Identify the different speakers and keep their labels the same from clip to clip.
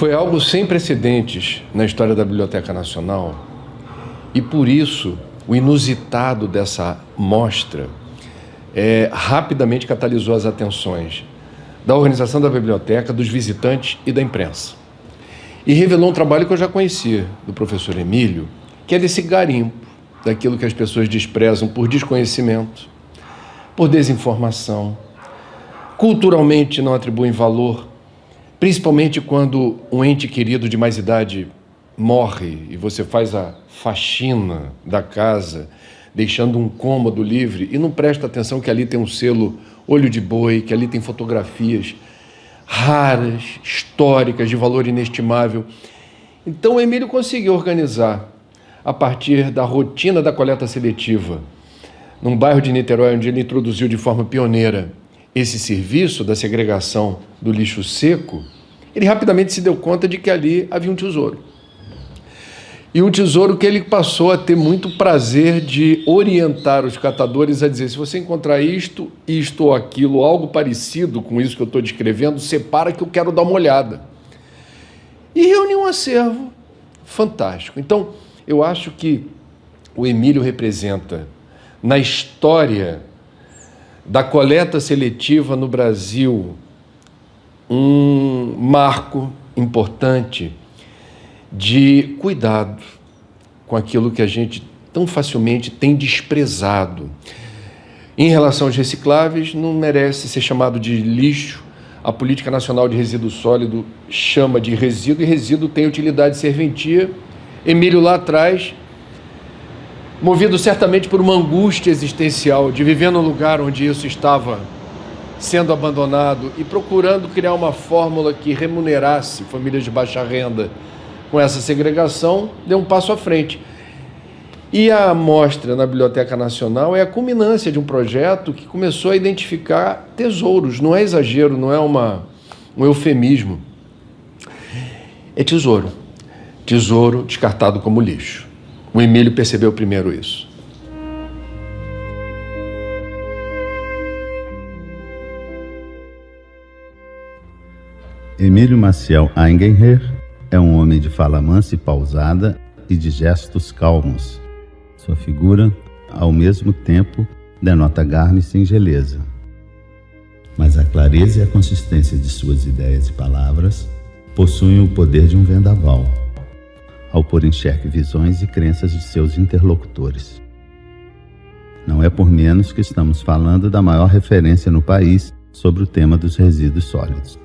Speaker 1: Foi algo sem precedentes na história da Biblioteca Nacional e, por isso, o inusitado dessa mostra rapidamente catalisou as atenções da organização da biblioteca, dos visitantes e da imprensa. E revelou um trabalho que eu já conhecia, do professor Emílio, que é desse garimpo daquilo que as pessoas desprezam por desconhecimento, por desinformação, culturalmente não atribuem valor, principalmente quando um ente querido de mais idade morre e você faz a faxina da casa, deixando um cômodo livre e não presta atenção que ali tem um selo olho de boi, que ali tem fotografias raras, históricas, de valor inestimável. Então, o Emílio conseguiu organizar, a partir da rotina da coleta seletiva, num bairro de Niterói, onde ele introduziu de forma pioneira esse serviço da segregação do lixo seco, ele rapidamente se deu conta de que ali havia um tesouro. E um tesouro que ele passou a ter muito prazer de orientar os catadores a dizer: se você encontrar isto ou aquilo, algo parecido com isso que eu estou descrevendo, separa que eu quero dar uma olhada. E reuniu um acervo fantástico. Então, eu acho que o Emílio representa, na história da coleta seletiva no Brasil, um marco importante de cuidado com aquilo que a gente tão facilmente tem desprezado. Em relação aos recicláveis, não merece ser chamado de lixo. A Política Nacional de Resíduo Sólido chama de resíduo, e resíduo tem utilidade serventia. Emílio, lá atrás, movido certamente por uma angústia existencial de viver num lugar onde isso estava sendo abandonado e procurando criar uma fórmula que remunerasse famílias de baixa renda com essa segregação, deu um passo à frente. E a mostra na Biblioteca Nacional é a culminância de um projeto que começou a identificar tesouros. Não é exagero, não é um eufemismo. É tesouro. Tesouro descartado como lixo. O Emílio percebeu primeiro isso.
Speaker 2: Emílio Maciel Aingenher é um homem de fala mansa e pausada e de gestos calmos. Sua figura, ao mesmo tempo, denota garra e singeleza. Mas a clareza e a consistência de suas ideias e palavras possuem o poder de um vendaval, ao pôr em xeque visões e crenças de seus interlocutores. Não é por menos que estamos falando da maior referência no país sobre o tema dos resíduos sólidos.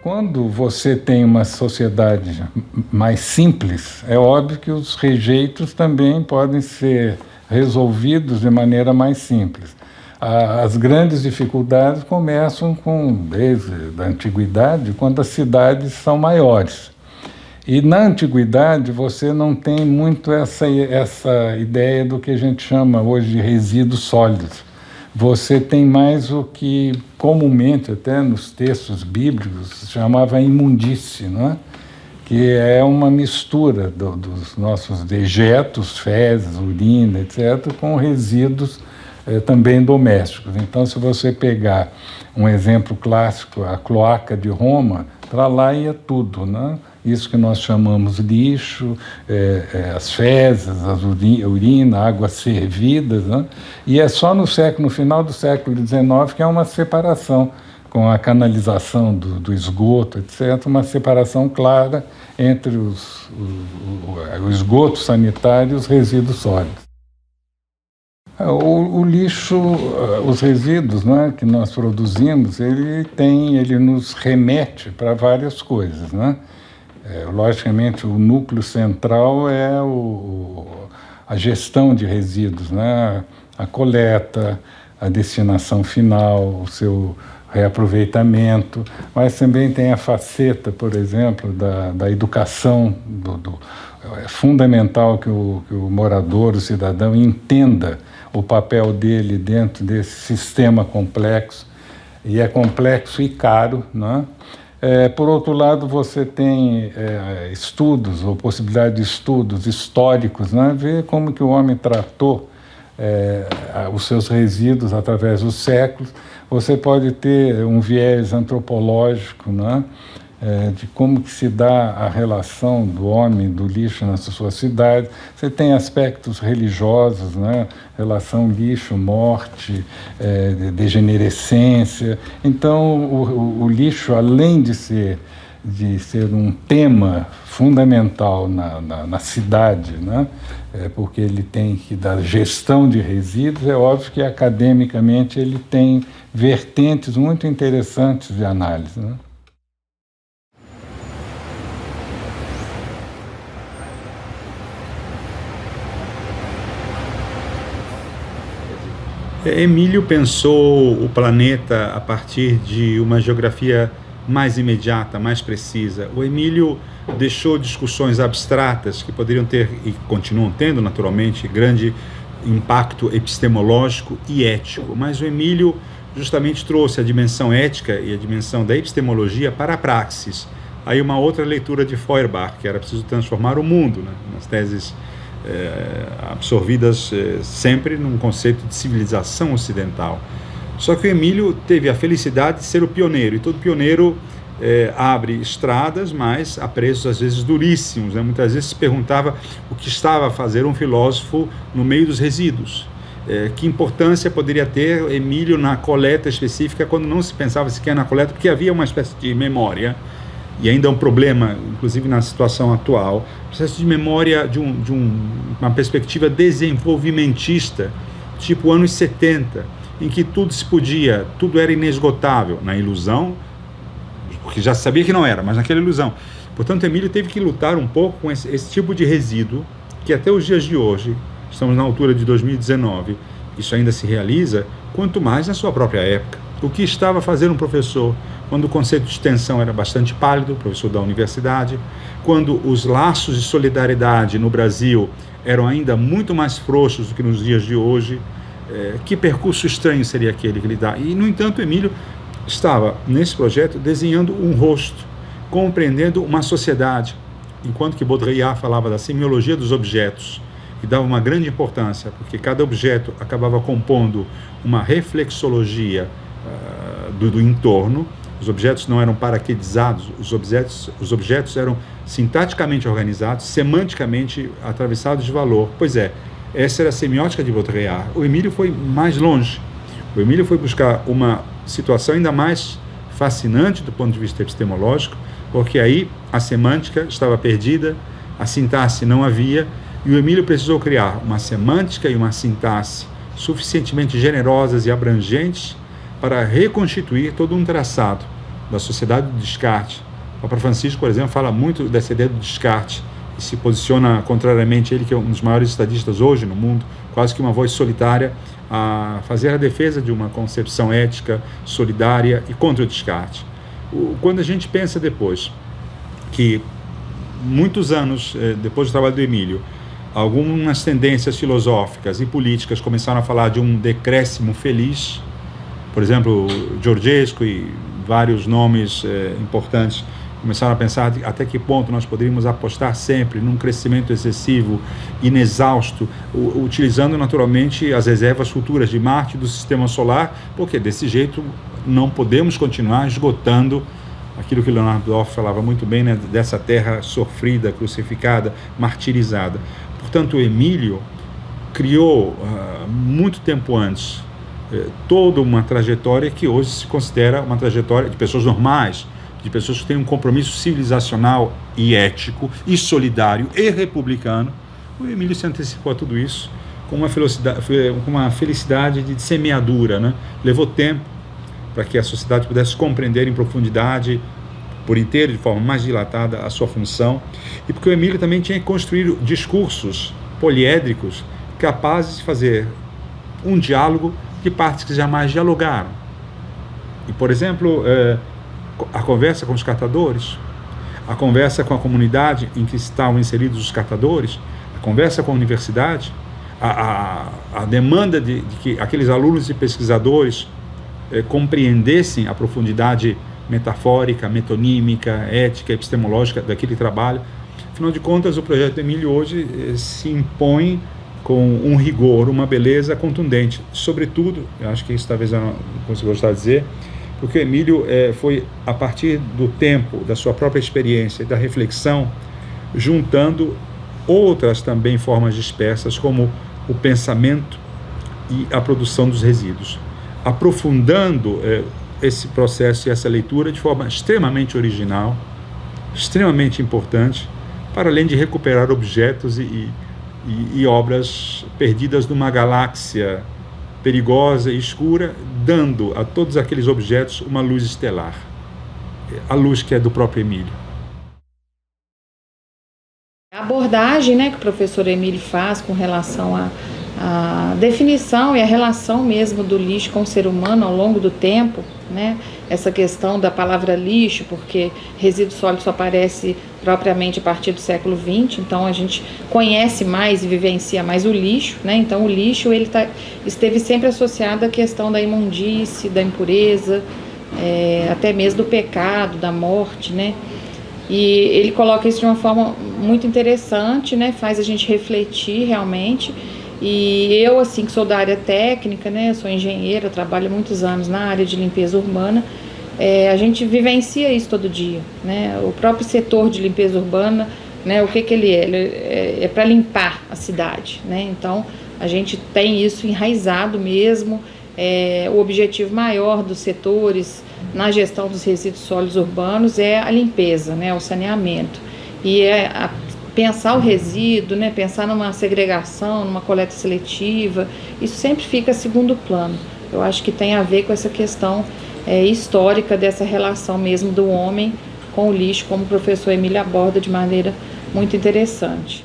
Speaker 3: Quando você tem uma sociedade mais simples, é óbvio que os rejeitos também podem ser resolvidos de maneira mais simples. As grandes dificuldades começam desde a antiguidade, quando as cidades são maiores. E na antiguidade você não tem muito essa ideia do que a gente chama hoje de resíduos sólidos. Você tem mais o que comumente, até nos textos bíblicos, se chamava imundície, não é? Que é uma mistura dos nossos dejetos, fezes, urina, etc., com resíduos também domésticos. Então, se você pegar um exemplo clássico, a cloaca de Roma, para lá ia tudo, né? Isso que nós chamamos lixo, as fezes, a urina, águas servidas, né? E é só no final do século XIX que há uma separação, com a canalização do esgoto, etc., uma separação clara entre o esgoto sanitário e os resíduos sólidos. O lixo, os resíduos, né, que nós produzimos, ele nos remete para várias coisas, né? Logicamente, o núcleo central é a gestão de resíduos, né? A coleta, a destinação final, o seu reaproveitamento, mas também tem a faceta, por exemplo, da educação. É fundamental que o morador, o cidadão, entenda o papel dele dentro desse sistema complexo, e é complexo e caro, né? Por outro lado, você tem estudos, ou possibilidade de estudos históricos, né? Ver como que o homem tratou os seus resíduos através dos séculos. você pode ter um viés antropológico, né? De como que se dá a relação do homem, do lixo na sua cidade. Você tem aspectos religiosos, né? Relação lixo-morte, degenerescência. Então, o lixo, além de ser um tema fundamental na cidade, né? Porque ele tem que dar gestão de resíduos, é óbvio que academicamente ele tem vertentes muito interessantes de análise, né?
Speaker 4: Emílio pensou o planeta a partir de uma geografia mais imediata, mais precisa. O Emílio deixou discussões abstratas que poderiam ter, e continuam tendo naturalmente, grande impacto epistemológico e ético, mas o Emílio justamente trouxe a dimensão ética e a dimensão da epistemologia para a praxis. Aí uma outra leitura de Feuerbach, que era preciso transformar o mundo, né, nas teses absorvidas sempre num conceito de civilização ocidental. Só que o Emílio teve a felicidade de ser o pioneiro, e todo pioneiro abre estradas, mas a preços às vezes duríssimos, né? Muitas vezes se perguntava o que estava a fazer um filósofo no meio dos resíduos. Que importância poderia ter Emílio na coleta específica, quando não se pensava sequer na coleta, porque havia uma espécie de memória, e ainda é um problema, inclusive na situação atual, processo de memória de uma perspectiva desenvolvimentista, tipo anos 70, em que tudo se podia, tudo era inesgotável, na ilusão, porque já sabia que não era, mas naquela ilusão. Portanto, Emílio teve que lutar um pouco com esse tipo de resíduo, que até os dias de hoje, estamos na altura de 2019, isso ainda se realiza, quanto mais na sua própria época. O que estava a fazer um professor quando o conceito de extensão era bastante pálido, professor da universidade, quando os laços de solidariedade no Brasil eram ainda muito mais frouxos do que nos dias de hoje, que percurso estranho seria aquele que ele dá? E, no entanto, Emílio estava, nesse projeto, desenhando um rosto, compreendendo uma sociedade, enquanto que Baudrillard falava da semiologia dos objetos, e dava uma grande importância, porque cada objeto acabava compondo uma reflexologia do entorno. Os objetos não eram paraquedizados, os objetos eram sintaticamente organizados, semanticamente atravessados de valor. Pois é, essa era a semiótica de Baudrillard. O Emílio foi mais longe. O Emílio foi buscar uma situação ainda mais fascinante do ponto de vista epistemológico, porque aí a semântica estava perdida, a sintaxe não havia, e o Emílio precisou criar uma semântica e uma sintaxe suficientemente generosas e abrangentes para reconstituir todo um traçado da sociedade do descarte. O Papa Francisco, por exemplo, fala muito dessa ideia do descarte e se posiciona contrariamente, ele que é um dos maiores estadistas hoje no mundo, quase que uma voz solitária, a fazer a defesa de uma concepção ética, solidária e contra o descarte. Quando a gente pensa depois que, muitos anos depois do trabalho do Emílio, algumas tendências filosóficas e políticas começaram a falar de um decréscimo feliz, por exemplo, Georgescu e vários nomes importantes começaram a pensar até que ponto nós poderíamos apostar sempre num crescimento excessivo, inexausto, utilizando naturalmente as reservas futuras de Marte e do Sistema Solar, porque desse jeito não podemos continuar esgotando aquilo que Leonardo Dorff falava muito bem, né, dessa terra sofrida, crucificada, martirizada. Portanto, o Emílio criou, muito tempo antes, toda uma trajetória que hoje se considera uma trajetória de pessoas normais, de pessoas que têm um compromisso civilizacional e ético, e solidário, e republicano. O Emílio se antecipou a tudo isso com uma felicidade de semeadura, né? Levou tempo para que a sociedade pudesse compreender em profundidade, por inteiro, de forma mais dilatada, a sua função, e porque o Emílio também tinha que construir discursos poliédricos capazes de fazer um diálogo de partes que jamais dialogaram. E, por exemplo, a conversa com os catadores, a conversa com a comunidade em que estavam inseridos os catadores, a conversa com a universidade, a demanda de que aqueles alunos e pesquisadores compreendessem a profundidade metafórica, metonímica, ética, epistemológica daquele trabalho. Afinal de contas, o projeto do Emílio hoje se impõe com um rigor, uma beleza contundente. Sobretudo, eu acho que isso talvez eu não consiga gostar de dizer, porque o Emílio foi, a partir do tempo, da sua própria experiência e da reflexão, juntando outras também formas dispersas, como o pensamento e a produção dos resíduos, aprofundando esse processo e essa leitura de forma extremamente original, extremamente importante, para além de recuperar objetos e obras perdidas numa galáxia perigosa e escura, dando a todos aqueles objetos uma luz estelar, a luz que é do próprio Emílio.
Speaker 5: A abordagem, né, que o professor Emílio faz com relação à definição e a relação mesmo do lixo com o ser humano ao longo do tempo, né, essa questão da palavra lixo, porque resíduo sólido só aparece propriamente a partir do século XX, então a gente conhece mais e vivencia mais o lixo, né, então o lixo ele esteve sempre associado à questão da imundície, da impureza, até mesmo do pecado, da morte, né. E ele coloca isso de uma forma muito interessante, né? Faz a gente refletir realmente. E eu, assim, que sou da área técnica, né? Eu sou engenheira, trabalho há muitos anos na área de limpeza urbana. A gente vivencia isso todo dia, né? O próprio setor de limpeza urbana, né? O que ele é? Ele é para limpar a cidade, né? Então, a gente tem isso enraizado mesmo. O objetivo maior dos setores na gestão dos resíduos sólidos urbanos é a limpeza, né, o saneamento. E pensar o resíduo, né, pensar numa segregação, numa coleta seletiva, isso sempre fica a segundo plano. Eu acho que tem a ver com essa questão histórica dessa relação mesmo do homem com o lixo, como o professor Emílio aborda de maneira muito interessante.